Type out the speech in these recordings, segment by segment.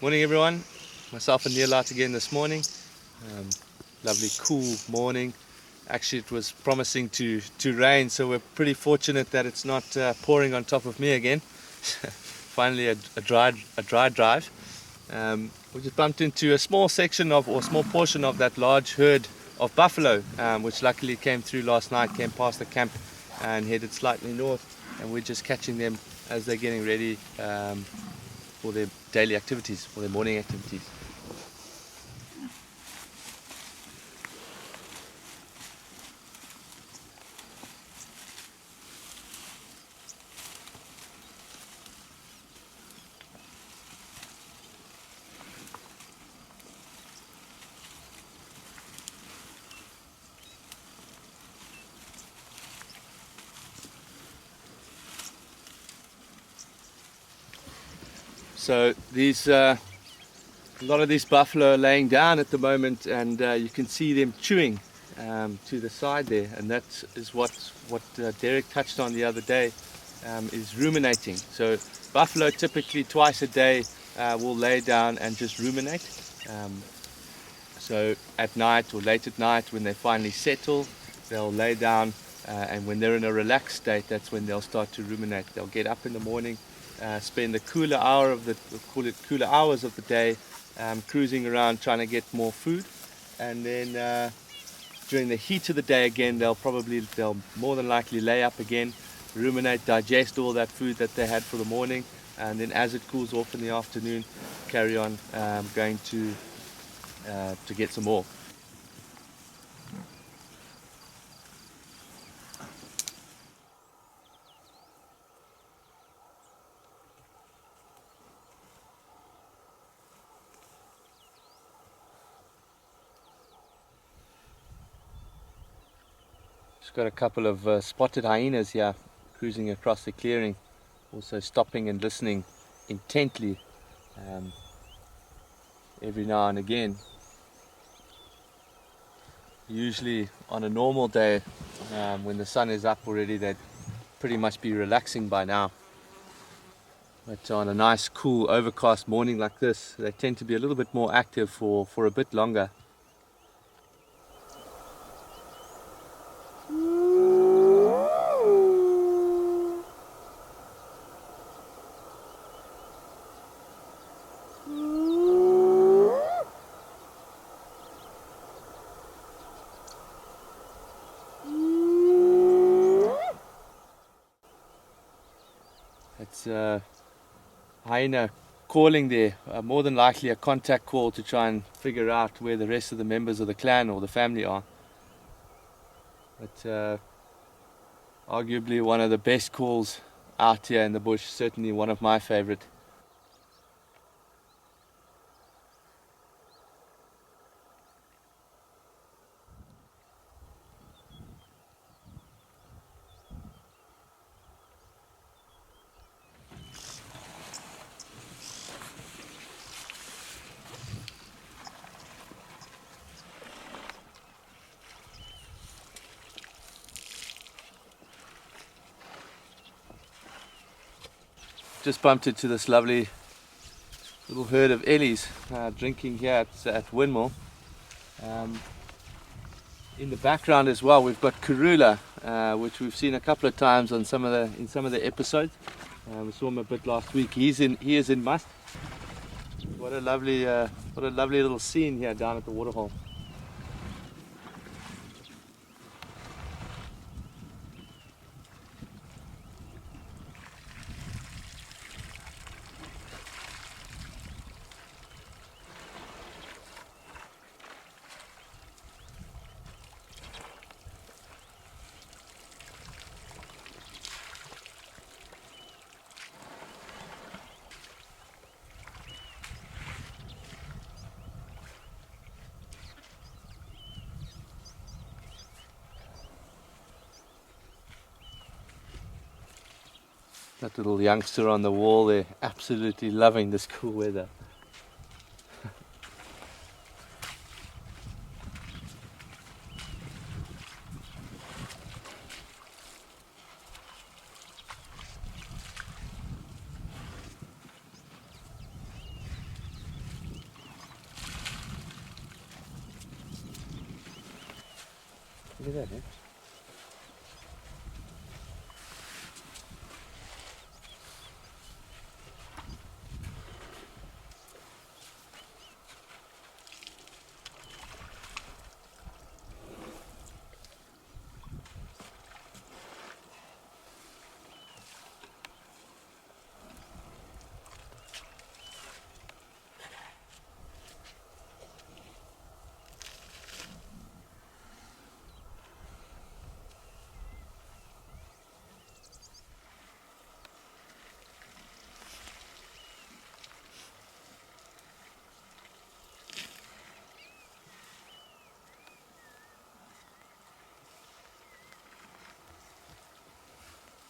Morning everyone, myself and Neil out again this morning. Um, Lovely cool morning. Actually it was promising to rain, so we're pretty fortunate that it's not pouring on top of me again. Finally a dry drive. We just bumped into a small section of, or small portion of that large herd of buffalo, which luckily came through last night, came past the camp and headed slightly north, and we're just catching them as they're getting ready for their daily activities, for their morning activities. So a lot of these buffalo are laying down at the moment, and you can see them chewing to the side there, and that is what Derek touched on the other day, is ruminating. So buffalo typically twice a day will lay down and just ruminate. So at night or late at night, when they finally settle, they'll lay down, and when they're in a relaxed state, that's when they'll start to ruminate. They'll get up in the morning, spend the cooler hours of the day cruising around trying to get more food, and then during the heat of the day again, they'll more than likely lay up again, ruminate, digest all that food that they had for the morning, and then as it cools off in the afternoon, carry on going to get some more. Just got a couple of spotted hyenas here cruising across the clearing, also stopping and listening intently every now and again. Usually on a normal day, when the sun is up already, they'd pretty much be relaxing by now. But on a nice, cool, overcast morning like this, they tend to be a little bit more active for a bit longer. It's hyena calling there, more than likely a contact call to try and figure out where the rest of the members of the clan or the family are. But arguably one of the best calls out here in the bush, certainly one of my favorite. Just bumped into this lovely little herd of ellies drinking here at Windmill. In the background as well, we've got Karula, which we've seen a couple of times on some of the episodes. We saw him a bit last week. He is in Must. What a lovely little scene here down at the waterhole. That little youngster on the wall there, absolutely loving this cool weather. Look at that, eh?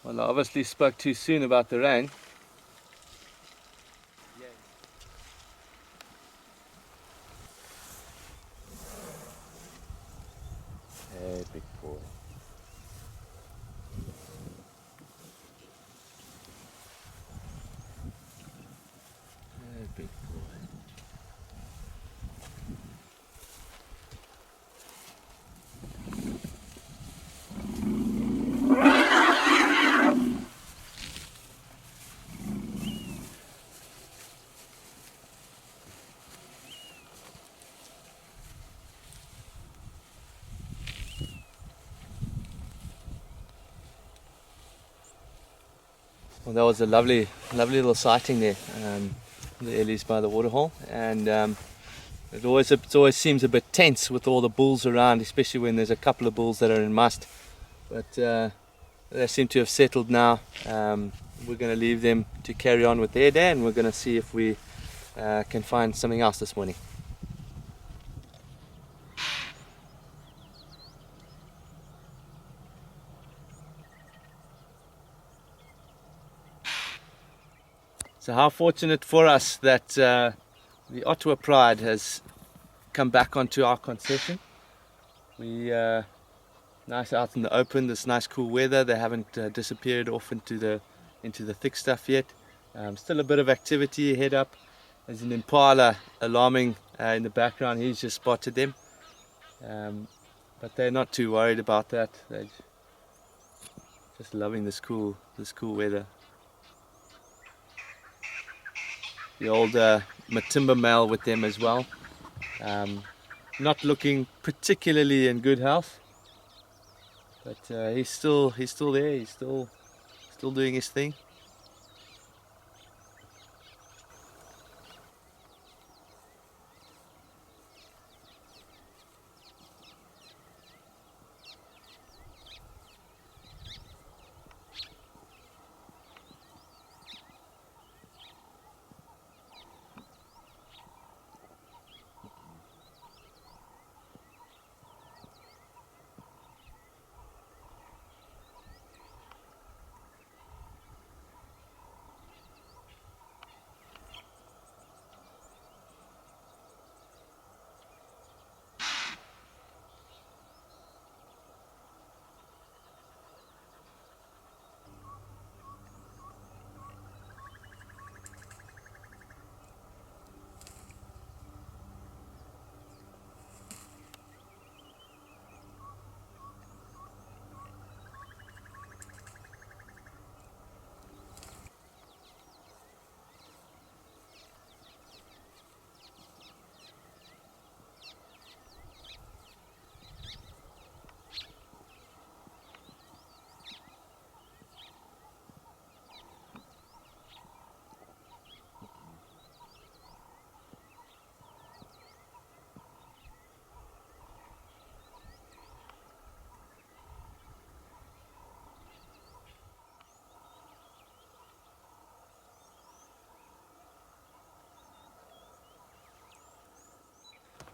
Well, I obviously spoke too soon about the rain. Hey, big boy. Hey, big boy. Well, that was a lovely little sighting there. The Ellies by the waterhole, and it always seems a bit tense with all the bulls around, especially when there's a couple of bulls that are in must. But they seem to have settled now. We're going to leave them to carry on with their day, and we're going to see if we can find something else this morning. So how fortunate for us that the Ottawa Pride has come back onto our concession. We nice out in the open, this nice cool weather. They haven't disappeared off into the thick stuff yet. Still a bit of activity ahead up. There's an impala alarming in the background. He's just spotted them, but they're not too worried about that. They're just loving this cool weather. The old Matimba male with them as well. Not looking particularly in good health, but he's still there. He's still doing his thing.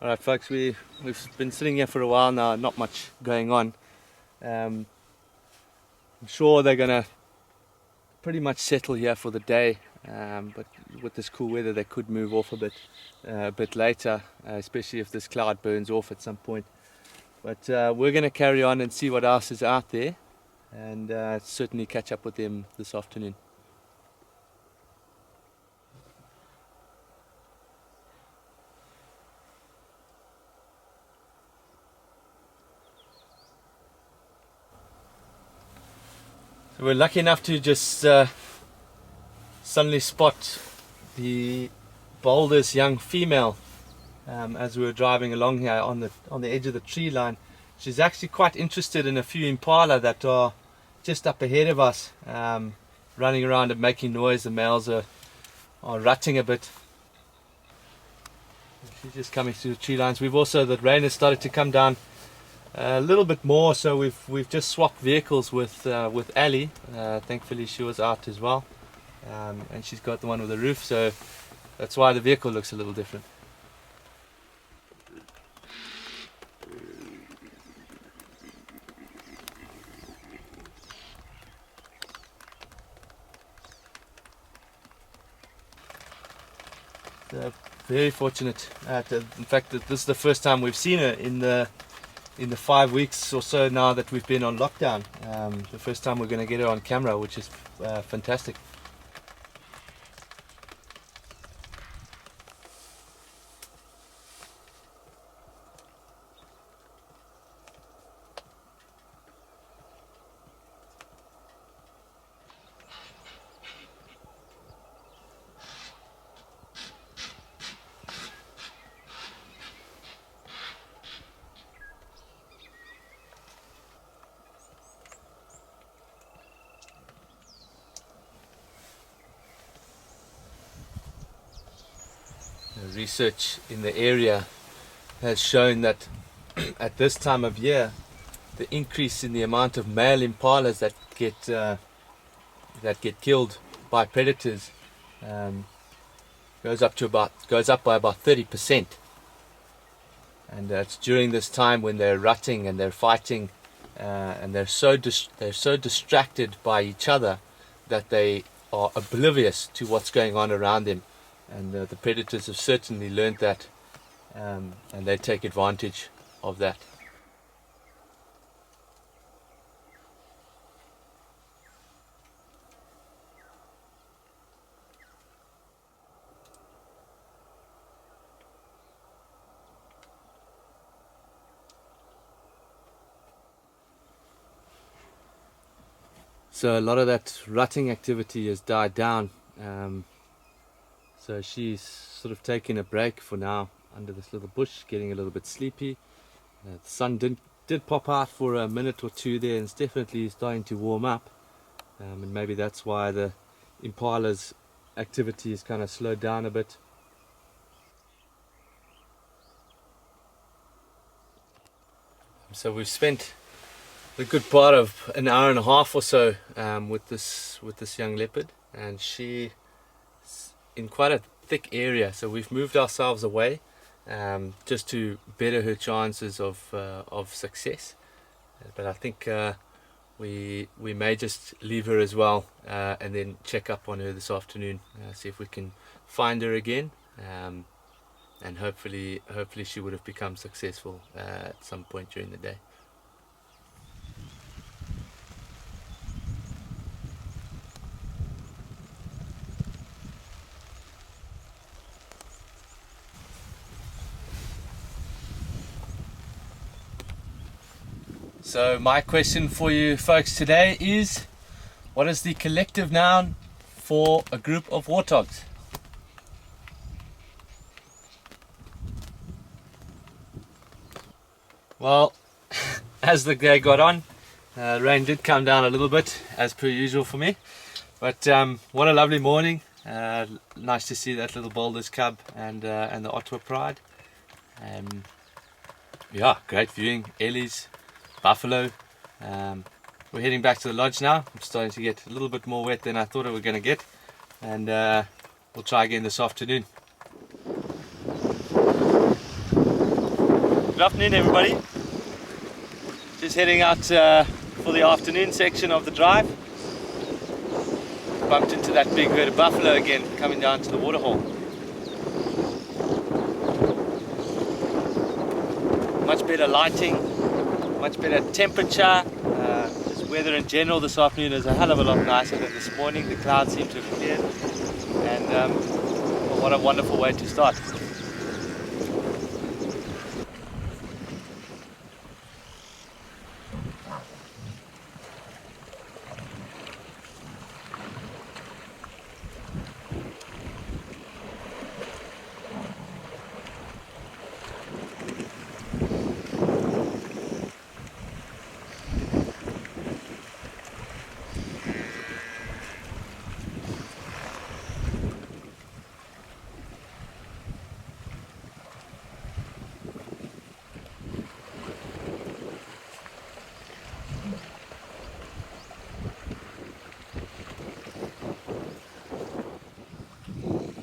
Alright folks, we've been sitting here for a while now, not much going on. I'm sure they're going to pretty much settle here for the day, but with this cool weather they could move off a bit later, especially if this cloud burns off at some point. But we're going to carry on and see what else is out there, and certainly catch up with them this afternoon. We're lucky enough to just suddenly spot the boldest young female as we were driving along here on the edge of the tree line. She's actually quite interested in a few impala that are just up ahead of us, running around and making noise. The males are rutting a bit. She's just coming through the tree lines. The rain has started to come down a little bit more, so we've just swapped vehicles with Ali. Thankfully she was out as well, and she's got the one with the roof, so that's why the vehicle looks a little different. Very fortunate. In fact, this is the first time we've seen her in the 5 weeks or so now that we've been on lockdown. The first time we're going to get her on camera, which is fantastic. Research in the area has shown that at this time of year, the increase in the amount of male impalas that get killed by predators goes up by about 30%, and it's during this time when they're rutting and they're fighting, and they're so distracted by each other that they are oblivious to what's going on around them. And the predators have certainly learned that, and they take advantage of that. So a lot of that rutting activity has died down. So she's sort of taking a break for now under this little bush, getting a little bit sleepy. The sun did pop out for a minute or two there, and it's definitely starting to warm up. And maybe that's why the impala's activity is kind of slowed down a bit. So we've spent a good part of an hour and a half or so with this young leopard, and she in quite a thick area, so we've moved ourselves away just to better her chances of success. But I think we may just leave her as well, and then check up on her this afternoon, see if we can find her again, and hopefully she would have become successful at some point during the day. So my question for you folks today is, what is the collective noun for a group of warthogs? Well, as the day got on, rain did come down a little bit, as per usual for me. But what a lovely morning. Nice to see that little Boulders cub and the Ottawa pride. Yeah, great viewing. Ellie's, buffalo. We're heading back to the lodge now. I'm starting to get a little bit more wet than I thought I was going to get, and we'll try again this afternoon. Good afternoon, everybody. Just heading out for the afternoon section of the drive. Bumped into that big herd of buffalo again coming down to the waterhole. Much better lighting, much better temperature. Just weather in general this afternoon is a hell of a lot nicer than this morning. The clouds seem to have cleared, and well, what a wonderful way to start.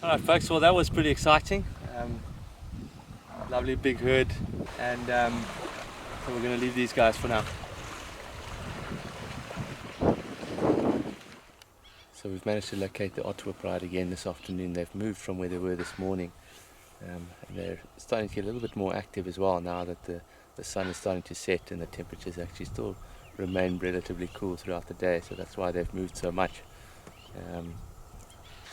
Alright folks, well that was pretty exciting. Lovely big herd, and so we're going to leave these guys for now. So we've managed to locate the Ottawa Pride again this afternoon. They've moved from where they were this morning. And they're starting to get a little bit more active as well now that the sun is starting to set and the temperatures actually still remain relatively cool throughout the day, so that's why they've moved so much.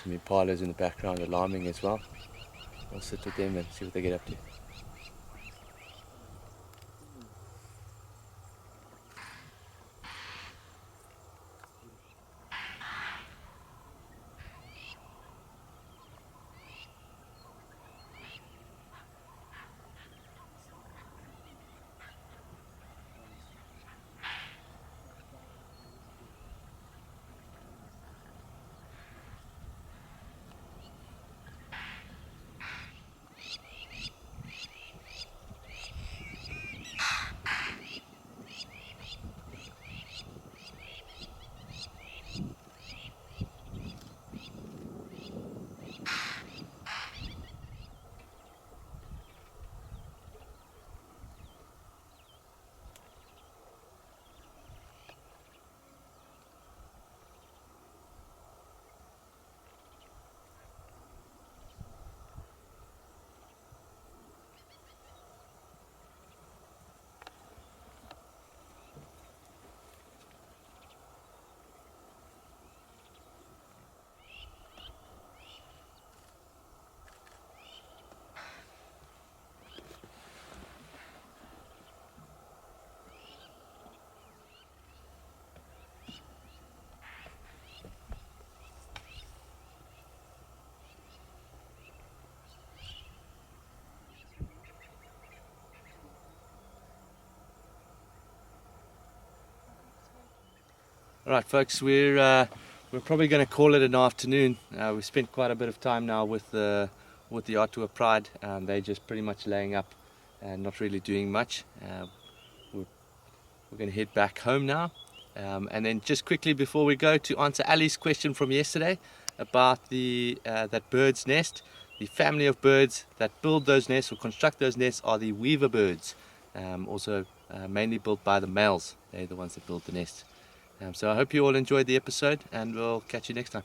Some impalas in the background alarming as well. We'll sit with them and see what they get up to. Alright folks, we're probably going to call it an afternoon. We've spent quite a bit of time now with the Ottawa Pride. They're just pretty much laying up and not really doing much. We're going to head back home now. And then just quickly before we go, to answer Ali's question from yesterday about that bird's nest. The family of birds that build those nests or construct those nests are the weaver birds. Also mainly built by the males. They're the ones that build the nests. So I hope you all enjoyed the episode, and we'll catch you next time.